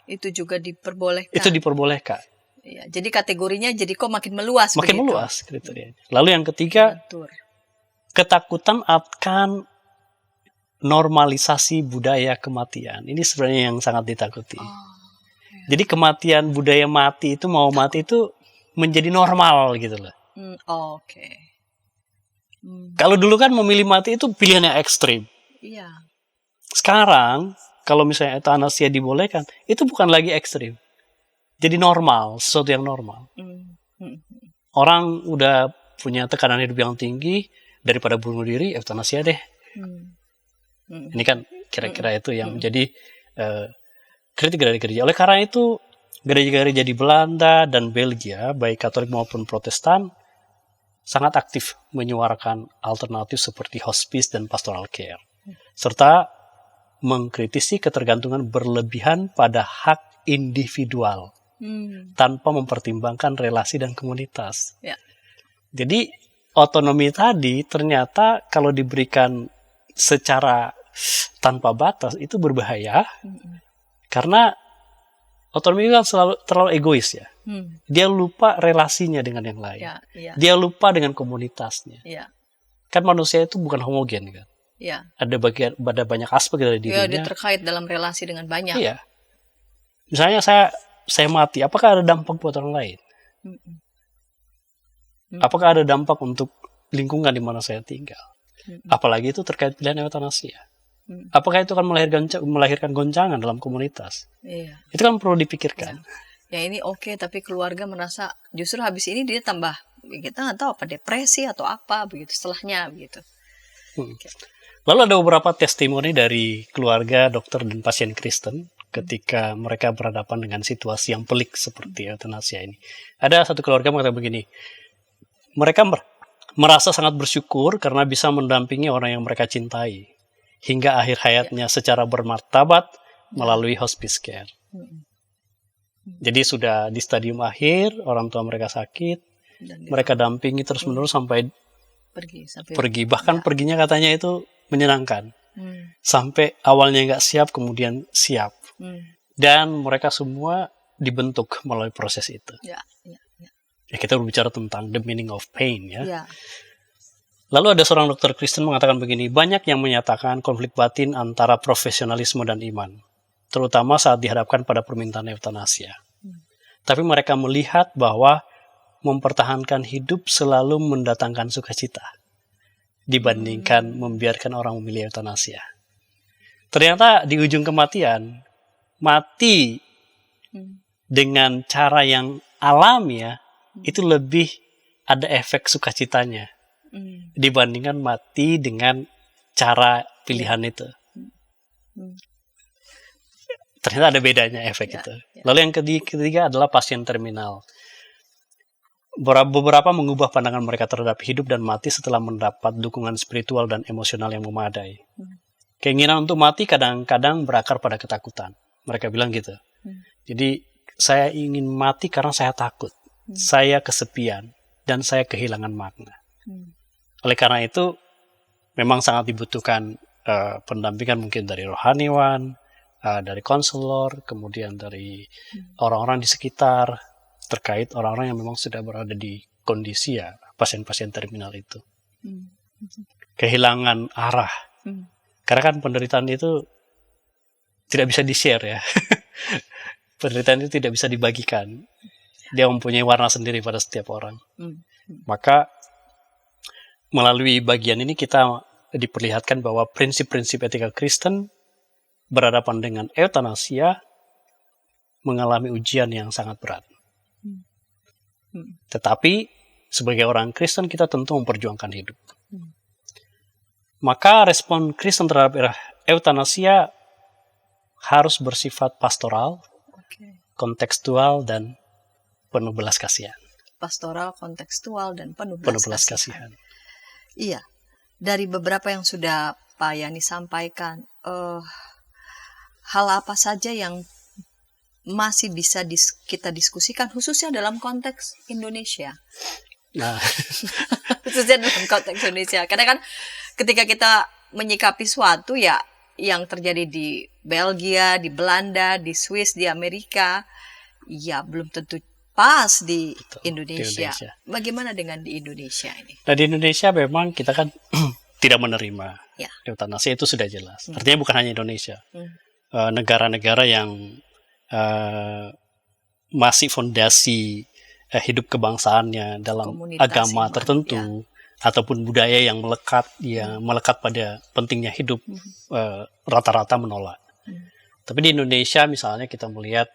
itu juga diperbolehkan? itu diperbolehkan? Ya, jadi kategorinya jadi kok makin meluas. Makin begitu? meluas kriterianya. Lalu yang ketiga, Betul. ketakutan akan normalisasi budaya kematian. Ini sebenarnya yang sangat ditakuti. Jadi kematian, budaya mati itu, mau mati itu menjadi normal gitu loh. Oke. Kalau dulu kan memilih mati itu pilihan yang ekstrim. Iya. Sekarang kalau misalnya euthanasia dibolehkan, itu bukan lagi ekstrim. Jadi normal, sesuatu yang normal. Orang udah punya tekanan hidup yang tinggi, daripada bunuh diri, euthanasia deh. Ini kan kira-kira itu yang menjadi kritik dari gereja. Oleh karena itu, gereja-gereja di Belanda dan Belgia, baik Katolik maupun Protestan, sangat aktif menyuarakan alternatif seperti hospice dan pastoral care. Serta mengkritisi ketergantungan berlebihan pada hak individual tanpa mempertimbangkan relasi dan komunitas. Ya. Jadi otonomi tadi ternyata kalau diberikan secara tanpa batas itu berbahaya, karena otonomi kan selalu terlalu egois ya. Dia lupa relasinya dengan yang lain. Ya. Dia lupa dengan komunitasnya. Ya. Kan manusia itu bukan homogen kan. Ya. Ada banyak aspek dari Ya, dirinya. dia terkait dalam relasi dengan banyak. Iya. Misalnya saya mati, apakah ada dampak buat orang lain? Apakah ada dampak untuk lingkungan di mana saya tinggal? Apalagi itu terkait pilihan euthanasia. Apakah itu akan melahirkan goncangan dalam komunitas? Iya. Itu kan perlu dipikirkan. Ya ini oke, tapi keluarga merasa justru habis ini dia tambah, kita nggak tahu apa depresi atau apa begitu setelahnya begitu. Lalu ada beberapa testimoni dari keluarga, dokter, dan pasien Kristen ketika mereka berhadapan dengan situasi yang pelik seperti euthanasia ini. Ada satu keluarga mengatakan begini, mereka merasa sangat bersyukur karena bisa mendampingi orang yang mereka cintai hingga akhir hayatnya secara bermartabat melalui hospice care. Jadi sudah di stadium akhir, orang tua mereka sakit, Dan mereka dampingi terus-menerus sampai pergi. Bahkan perginya katanya itu menyenangkan. Sampai awalnya nggak siap, kemudian siap. Dan mereka semua dibentuk melalui proses itu. Ya. Ya, kita berbicara tentang the meaning of pain ya. Ya. Lalu ada seorang dokter Kristen mengatakan begini, banyak yang menyatakan konflik batin antara profesionalisme dan iman, terutama saat dihadapkan pada permintaan euthanasia. Tapi mereka melihat bahwa mempertahankan hidup selalu mendatangkan sukacita dibandingkan membiarkan orang memilih euthanasia. Ternyata di ujung kematian, mati dengan cara yang alami ya, itu lebih ada efek sukacitanya dibandingkan mati dengan cara pilihan itu. Ternyata ada bedanya efek itu. Lalu yang ketiga adalah pasien terminal. Beberapa mengubah pandangan mereka terhadap hidup dan mati setelah mendapat dukungan spiritual dan emosional yang memadai. Keinginan untuk mati kadang-kadang berakar pada ketakutan. Mereka bilang gitu. Jadi saya ingin mati karena saya takut. Saya kesepian dan saya kehilangan makna. Oleh karena itu memang sangat dibutuhkan pendampingan mungkin dari rohaniwan, dari konselor, kemudian dari orang-orang di sekitar, terkait orang-orang yang memang sudah berada di kondisi ya pasien-pasien terminal itu. Kehilangan arah. Karena kan penderitaan itu tidak bisa di-share ya. Penderitaan itu tidak bisa dibagikan. Dia mempunyai warna sendiri pada setiap orang. Maka melalui bagian ini kita diperlihatkan bahwa prinsip-prinsip etika Kristen berhadapan dengan euthanasia mengalami ujian yang sangat berat. Tetapi sebagai orang Kristen kita tentu memperjuangkan hidup. Maka respon Kristen terhadap eutanasia harus bersifat pastoral, Oke. kontekstual, dan penuh belas kasihan. Pastoral, kontekstual, dan penuh Penuh belas belas kasihan. kasihan. Iya, dari beberapa yang sudah Pak Yani sampaikan, hal apa saja yang masih bisa kita diskusikan, khususnya dalam konteks Indonesia? Nah, Khususnya dalam konteks Indonesia. Karena kan ketika kita menyikapi suatu ya yang terjadi di Belgia, di Belanda, di Swiss, di Amerika, ya belum tentu pas di Betul, Indonesia. di Indonesia. Bagaimana dengan di Indonesia ini? nah di Indonesia memang kita kan tidak menerima Ya. eutanasi, itu sudah jelas. Artinya bukan hanya Indonesia. Hmm. Negara-negara yang masih fondasi hidup kebangsaannya dalam Komunitas agama iman, tertentu ataupun budaya yang melekat pada pentingnya hidup, rata-rata menolak. Tapi di Indonesia misalnya kita melihat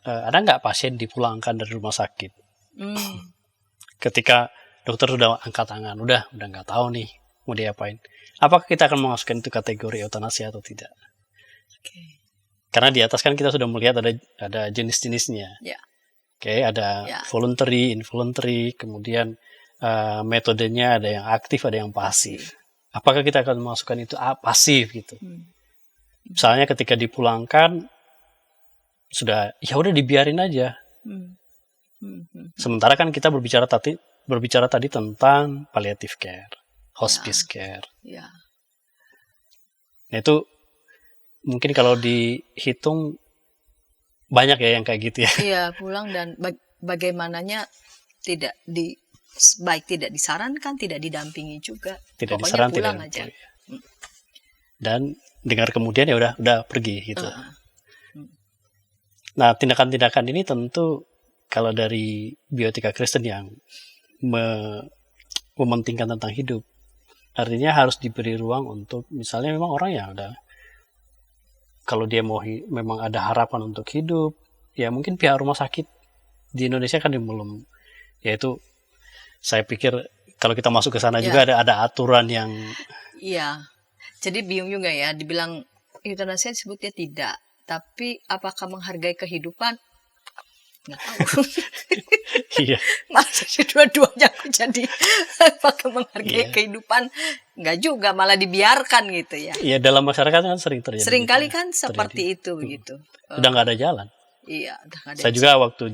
ada nggak pasien dipulangkan dari rumah sakit Hmm. ketika dokter sudah angkat tangan, udah nggak tahu nih mau diapain. Apakah kita akan memasukkan itu kategori eutanasi atau tidak? Oke. Karena di atas kan kita sudah melihat ada jenis-jenisnya. Ya. Oke, ada Ya. voluntary, involuntary, kemudian metodenya ada yang aktif, ada yang pasif. Apakah kita akan memasukkan itu pasif gitu? Misalnya ketika dipulangkan sudah ya udah dibiarin aja. Hmm. Hmm. Hmm. Sementara kan kita berbicara tadi tentang palliative care, hospice care. Ya. Nah, itu mungkin kalau dihitung banyak ya yang kayak gitu ya. Iya, pulang dan bagaimananya baik tidak disarankan, tidak didampingi juga. Tidak Pokoknya disaran, pulang tidak aja. Dan dengar kemudian ya udah pergi gitu. Heeh. Nah, tindakan-tindakan ini tentu kalau dari bioetika Kristen yang mementingkan tentang hidup, artinya harus diberi ruang untuk misalnya memang orang yang ada, kalau dia memang ada harapan untuk hidup, ya mungkin pihak rumah sakit di Indonesia kan belum, yaitu saya pikir kalau kita masuk ke sana Ya. juga ada aturan yang Iya. Jadi bingung juga ya, dibilang euthanasia disebutnya tidak, tapi apakah menghargai kehidupan? Nggak tahu. iya Masa sih dua-duanya aku jadi apakah menghargai Iya. kehidupan? Nggak juga, malah dibiarkan gitu ya. ya dalam masyarakat kan sering terjadi. Seringkali gitu ya. kan seperti itu begitu. Udah nggak ada jalan. Iya, udah nggak ada. Saya juga waktu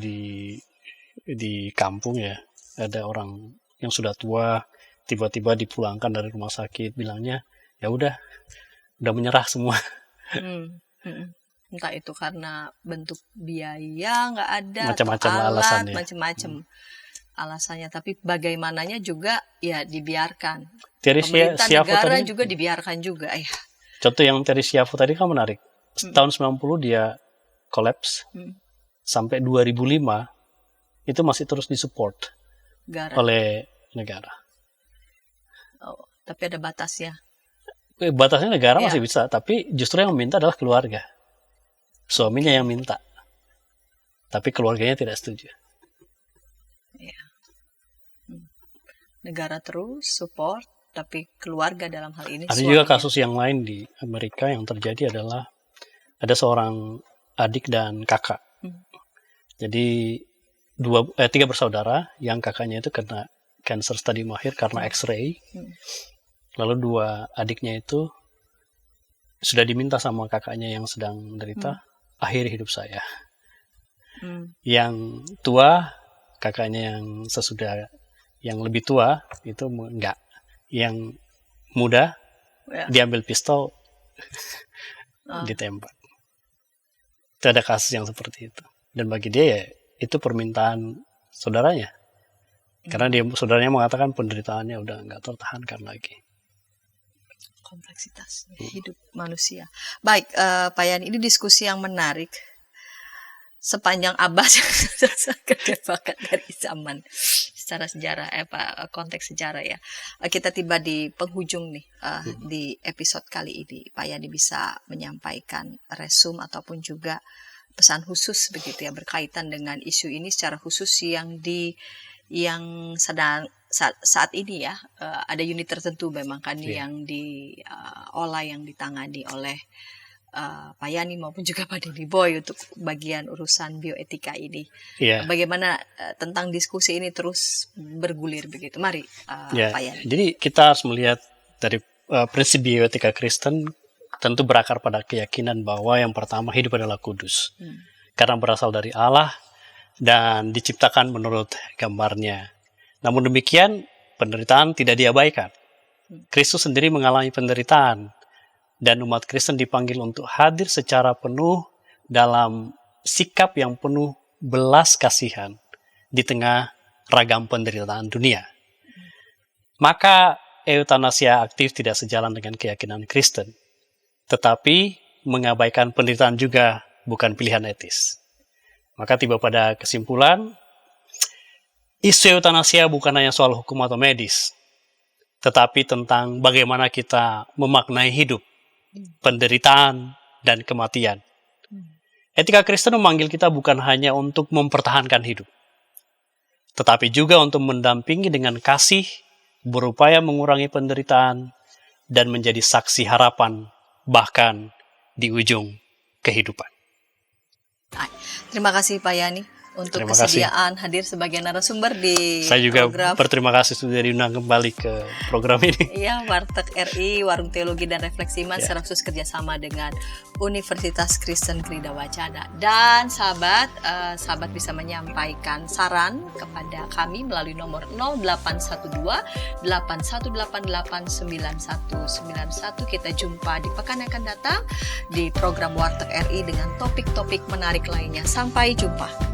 di kampung ya, ada orang yang sudah tua tiba-tiba dipulangkan dari rumah sakit, bilangnya ya udah menyerah semua. Hmm, hmm. Entah itu karena bentuk biaya nggak ada, Macam-macam atau alat, alasannya. macam-macam alasannya. Tapi bagaimananya juga ya dibiarkan. Thierry Pemerintah Schiavo negara tadi, juga dibiarkan juga. Ya. contoh yang Thierry Schiavo tadi kan menarik. Tahun 90 dia kolaps, sampai 2005 itu masih terus disupport Negara. oleh negara. Oh, tapi ada batasnya. Batasnya negara Iya. masih bisa, tapi justru yang meminta adalah keluarga. Suaminya yang minta, tapi keluarganya tidak setuju. Negara terus support, tapi keluarga dalam hal ini Ada juga suaminya. kasus yang lain di Amerika yang terjadi adalah ada seorang adik dan kakak. Jadi tiga bersaudara yang kakaknya itu kena cancer stadium akhir karena X-ray. Lalu dua adiknya itu sudah diminta sama kakaknya yang sedang menderita, akhiri hidup saya. Yang tua, kakaknya yang yang lebih tua itu enggak. Yang muda Ya. diambil pistol, ditembak. Itu ada kasus yang seperti itu. Dan bagi dia ya itu permintaan saudaranya. Karena saudaranya mengatakan penderitaannya udah nggak tertahankan lagi. Kompleksitas hidup manusia. Baik, Pak Yani, ini diskusi yang menarik. Sepanjang abad kedepakan dari zaman secara sejarah, konteks sejarah ya. Kita tiba di penghujung nih di episode kali ini. Pak Yani bisa menyampaikan resum ataupun juga pesan khusus begitu ya berkaitan dengan isu ini secara khusus yang yang sedang saat ini ya, ada unit tertentu memang kan Iya. yang diolah, yang ditangani oleh Pak Yani maupun juga Pak Denny Boy untuk bagian urusan bioetika ini. Iya. Bagaimana tentang diskusi ini terus bergulir begitu? Mari Ya, Pak Yani. jadi kita harus melihat dari prinsip bioetika Kristen tentu berakar pada keyakinan bahwa yang pertama hidup adalah kudus. Karena berasal dari Allah dan diciptakan menurut gambarnya. Namun demikian, penderitaan tidak diabaikan. Kristus sendiri mengalami penderitaan dan umat Kristen dipanggil untuk hadir secara penuh dalam sikap yang penuh belas kasihan di tengah ragam penderitaan dunia. Maka eutanasia aktif tidak sejalan dengan keyakinan Kristen, tetapi mengabaikan penderitaan juga bukan pilihan etis. Maka tiba pada kesimpulan, isu eutanasia bukan hanya soal hukum atau medis, tetapi tentang bagaimana kita memaknai hidup, penderitaan, dan kematian. Etika Kristen memanggil kita bukan hanya untuk mempertahankan hidup, tetapi juga untuk mendampingi dengan kasih, berupaya mengurangi penderitaan, dan menjadi saksi harapan, bahkan di ujung kehidupan. Terima kasih Pak Yani untuk Terima kasih. kesediaan hadir sebagai narasumber di Saya juga program berterima kasih sudah diundang kembali ke program ini. Iya, Warteg RI, Warung Teologi dan Refleksi Iman, Ya. secara khusus kerjasama dengan Universitas Kristen Krida Wacana. Dan sahabat bisa menyampaikan saran kepada kami melalui nomor 0812 8188 9191. Kita jumpa di pekan yang akan datang di program Warteg RI dengan topik-topik menarik lainnya. Sampai jumpa.